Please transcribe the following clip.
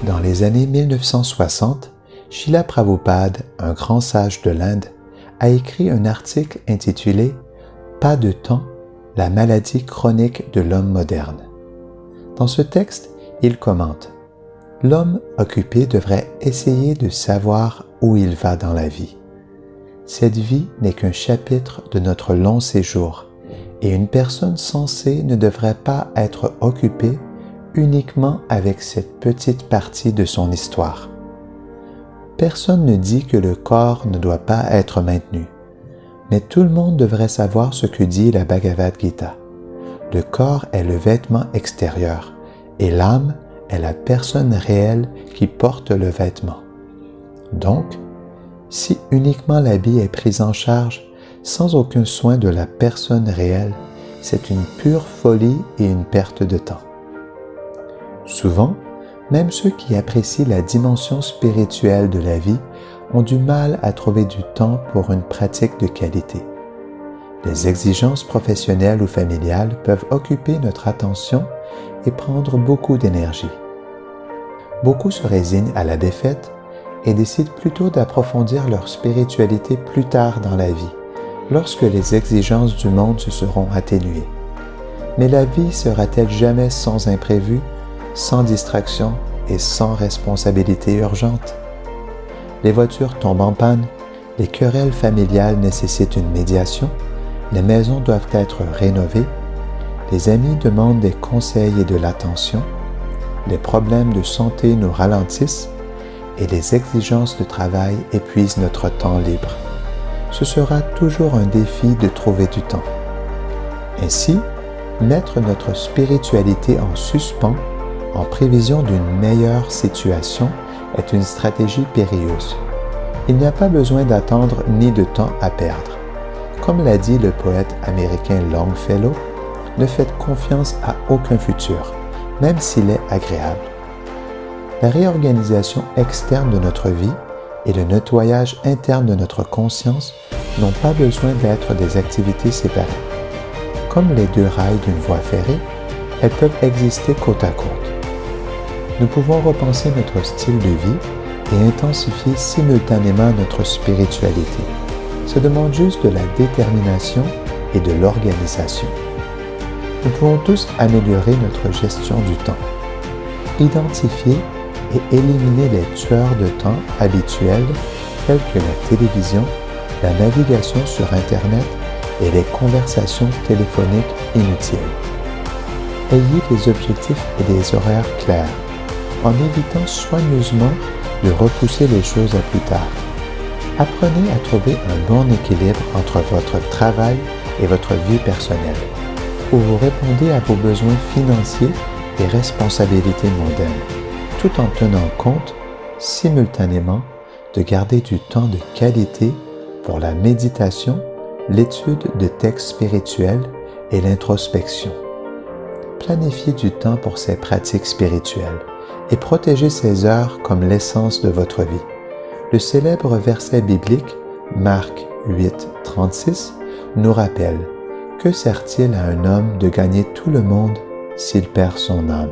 Dans les années 1960, Srila Prabhupada, un grand sage de l'Inde, a écrit un article intitulé « Pas de temps, la maladie chronique de l'homme moderne ». Dans ce texte, il commente « L'homme occupé devrait essayer de savoir où il va dans la vie. Cette vie n'est qu'un chapitre de notre long séjour et une personne sensée ne devrait pas être occupée uniquement avec cette petite partie de son histoire. Personne ne dit que le corps ne doit pas être maintenu, mais tout le monde devrait savoir ce que dit la Bhagavad Gita. Le corps est le vêtement extérieur et l'âme est la personne réelle qui porte le vêtement. Donc, si uniquement l'habit est pris en charge sans aucun soin de la personne réelle, c'est une pure folie et une perte de temps. Souvent, même ceux qui apprécient la dimension spirituelle de la vie ont du mal à trouver du temps pour une pratique de qualité. Les exigences professionnelles ou familiales peuvent occuper notre attention et prendre beaucoup d'énergie. Beaucoup se résignent à la défaite et décident plutôt d'approfondir leur spiritualité plus tard dans la vie, lorsque les exigences du monde se seront atténuées. Mais la vie sera-t-elle jamais sans imprévu, sans distraction et sans responsabilité urgente? Les voitures tombent en panne, les querelles familiales nécessitent une médiation, les maisons doivent être rénovées, les amis demandent des conseils et de l'attention, les problèmes de santé nous ralentissent et les exigences de travail épuisent notre temps libre. Ce sera toujours un défi de trouver du temps. Ainsi, mettre notre spiritualité en suspens en prévision d'une meilleure situation est une stratégie périlleuse. Il n'y a pas besoin d'attendre ni de temps à perdre. Comme l'a dit le poète américain Longfellow, ne faites confiance à aucun futur, même s'il est agréable. La réorganisation externe de notre vie et le nettoyage interne de notre conscience n'ont pas besoin d'être des activités séparées. Comme les deux rails d'une voie ferrée, elles peuvent exister côte à côte. Nous pouvons repenser notre style de vie et intensifier simultanément notre spiritualité. Ça demande juste de la détermination et de l'organisation. Nous pouvons tous améliorer notre gestion du temps, identifier et éliminer les tueurs de temps habituels tels que la télévision, la navigation sur Internet et les conversations téléphoniques inutiles. Ayez des objectifs et des horaires clairs, en évitant soigneusement de repousser les choses à plus tard. Apprenez à trouver un bon équilibre entre votre travail et votre vie personnelle, où vous répondez à vos besoins financiers et responsabilités mondaines, tout en tenant compte, simultanément, de garder du temps de qualité pour la méditation, l'étude de textes spirituels et l'introspection. Planifiez du temps pour ces pratiques spirituelles et protégez ces heures comme l'essence de votre vie. Le célèbre verset biblique, Marc 8, 36, nous rappelle « Que sert-il à un homme de gagner tout le monde s'il perd son âme ?»